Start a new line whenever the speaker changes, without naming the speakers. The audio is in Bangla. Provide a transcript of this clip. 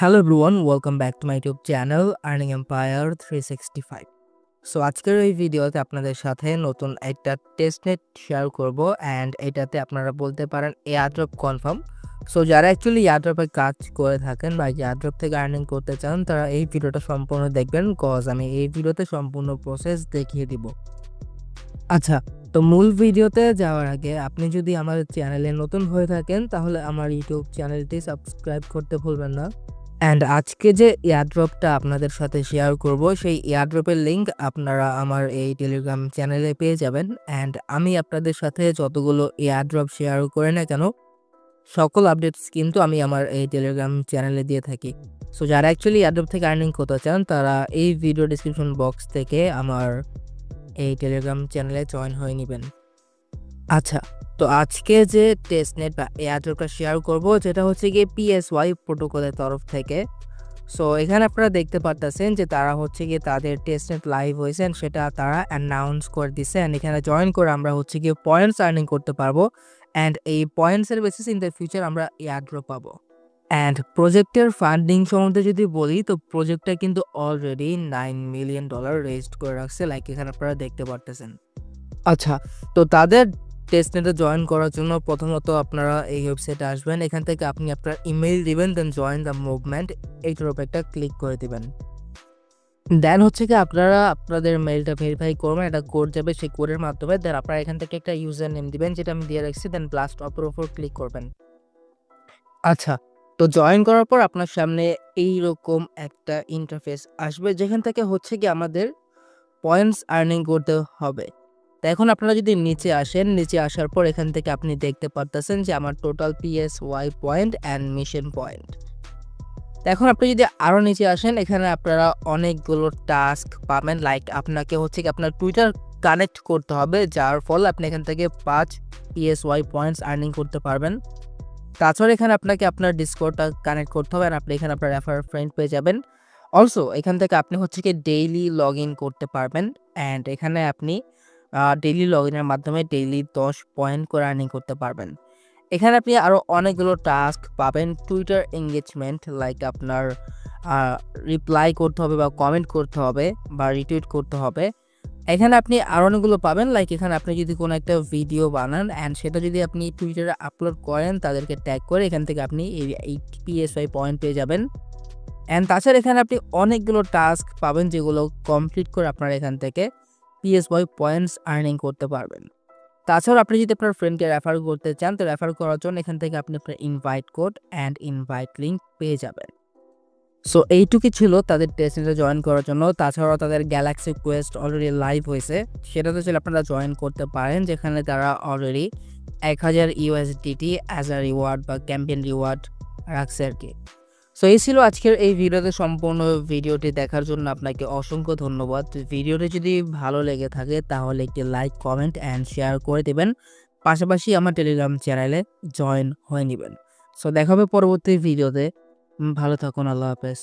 Hello everyone, welcome back to my YouTube channel Earning Empire 365. So আজকের এই ভিডিওতে আপনাদের সাথে নতুন একটা টেস্টনেট শেয়ার করব এন্ড এটাতে আপনারা বলতে পারেন এয়ারড্রপ কনফার্ম। সো যারা অ্যাকচুয়ালি এয়ারড্রপে কাজ করে থাকেন বা এয়ারড্রপ থেকে আর্নিং করতে চান তারা এই ভিডিওটা সম্পূর্ণ দেখবেন, কজ আমি এই ভিডিওতে সম্পূর্ণ প্রসেস দেখিয়ে দিব। আচ্ছা, তো মূল ভিডিওতে যাওয়ার আগে আপনি যদি আমার চ্যানেলে নতুন হয়ে থাকেন তাহলে আমার ইউটিউব চ্যানেলটি সাবস্ক্রাইব করতে ভুলবেন না। অ্যান্ড আজকে যে এয়ারড্রপটা আপনাদের সাথে শেয়ার করব সেই এয়ারড্রপের লিঙ্ক আপনারা আমার এই টেলিগ্রাম চ্যানেলে পেয়ে যাবেন। অ্যান্ড আমি আপনাদের সাথে যতগুলো এয়ারড্রপ শেয়ার করে না কেন সকল আপডেটস কিন্তু আমি আমার এই টেলিগ্রাম চ্যানেলে দিয়ে থাকি। সো যারা অ্যাকচুয়ালি এয়ারড্রপ থেকে আর্নিং করতে চান তারা এই ভিডিও ডিসক্রিপশন বক্স থেকে আমার এই টেলিগ্রাম চ্যানেলে জয়েন হয়ে নেবেন। আচ্ছা, তো আজকে যে টেস্টনেট বা এয়ারড্রপটা শেয়ার করব যেটা হচ্ছে গিয়ে PSY প্রোটোকলের তরফ থেকে। সো এখানে আপনারা দেখতে পারতেছেন যে তারা হচ্ছে গিয়ে তাদের টেস্টনেট লাইভ হয়েছে সেটা তারা অ্যানাউন্স করে দিচ্ছে। অ্যান্ড এখানে জয়েন করে আমরা হচ্ছে গিয়ে পয়েন্টস আর্নিং করতে পারবো। অ্যান্ড এই পয়েন্টসের বেসিস ইন দ্য ফিউচার আমরা এয়ারড্রপ পাবো। অ্যান্ড প্রজেক্টের ফান্ডিং সম্বন্ধে যদি বলি তো প্রজেক্টটা কিন্তু অলরেডি $9 মিলিয়ন রেজড করে রাখছে, লাইক এখানে আপনারা দেখতে পারতেছেন। আচ্ছা, তো তাদের টেস্টনেটে জয়েন করার জন্য প্রথমত আপনারা এই ওয়েবসাইটে আসবেন। এখান থেকে আপনি আপনার ইমেইল দিবেন, দেন জয়েন দ্য মুভমেন্ট এইটার উপর একটা ক্লিক করে দিবেন। দেন হচ্ছে কি আপনারা আপনাদের মেইলটা ভেরিফাই করবেন, একটা কোড যাবে সেই কোডের মাধ্যমে। দেন আপনারা এখান থেকে একটা ইউজার নেম দিবেন যেটা আমি দিয়ে রাখছি, দেন ব্লাস্ট অপের উপর ক্লিক করবেন। আচ্ছা, তো জয়েন করার পর আপনার সামনে এইরকম একটা ইন্টারফেস আসবে যেখান থেকে হচ্ছে কি আমাদের পয়েন্টস আর্নিং করতে হবে। তো এখন আপনারা যদি নিচে আসেন, নিচে আসার পর এখান থেকে আপনি দেখতে পারতেছেন যে আমার total PSY point and mission point. তো এখন আপনি যদি আরও নিচে আসেন এখানে আপনারা অনেকগুলো টাস্ক পাবেন, লাইক আপনাকে হচ্ছে কি আপনার টুইটার কানেক্ট করতে হবে যার ফলে আপনি এখান থেকে 5 PSY পয়েন্টস আর্নিং করতে পারবেন। তাছাড়া এখানে আপনাকে আপনার ডিসকর্ডটা কানেক্ট করতে হবে আর আপনি এখানে আপনার রেফার ফ্রেন্ড পেয়ে যাবেন। অলসো এখান থেকে আপনি হচ্ছে কি ডেইলি লগ ইন করতে পারবেন। অ্যান্ড এখানে আপনি ডেইলি লগ ইনের মাধ্যমে ডেইলি 10 পয়েন্ট করে আর্নিং করতে পারবেন। এখানে আপনি আরও অনেকগুলো টাস্ক পাবেন, টুইটার এঙ্গেজমেন্ট, লাইক আপনার রিপ্লাই করতে হবে বা কমেন্ট করতে হবে বা রিটুইট করতে হবে। এখানে আপনি আরও অনেকগুলো পাবেন, লাইক এখানে আপনি যদি কোনো একটা ভিডিও বানান অ্যান্ড সেটা যদি আপনি টুইটারে আপলোড করেন তাদেরকে ট্যাগ করে এখান থেকে আপনি এই PSY পয়েন্ট পেয়ে যাবেন। অ্যান্ড তাছাড়া এখানে আপনি অনেকগুলো টাস্ক পাবেন যেগুলো কমপ্লিট করে আপনারা এখান থেকে PSY পয়েন্টস আর্নিং করতে পারবেন। তাছাড়াও আপনি যদি আপনার ফ্রেন্ডকে রেফার করতে চান তো রেফার করার জন্য এখান থেকে আপনি আপনার invite code and invite link পেয়ে যাবেন। সো এইটুকুই ছিল তাদের টেস্টনেটে জয়েন করার জন্য। তাছাড়াও তাদের গ্যালাক্সি কোয়েস্ট অলরেডি লাইভ হয়েছে, সেটাতে চাইলে আপনারা জয়েন করতে পারেন যেখানে তারা already 1000 USDT as a reward বা ক্যাম্পেইন রিওয়ার্ড রাখছে আর কি। সো এই ছিল আজকের এই ভিডিওতে। সম্পূর্ণ ভিডিওটি দেখার জন্য আপনাকে অসংখ্য ধন্যবাদ। ভিডিওটি যদি ভালো লেগে থাকে তাহলে একটি লাইক, কমেন্ট অ্যান্ড শেয়ার করে দেবেন। পাশাপাশি আমার টেলিগ্রাম চ্যানেলে জয়েন হয়ে নেবেন। সো দেখা হবে পরবর্তী ভিডিওতে। ভালো থাকুন, আল্লাহ হাফেজ।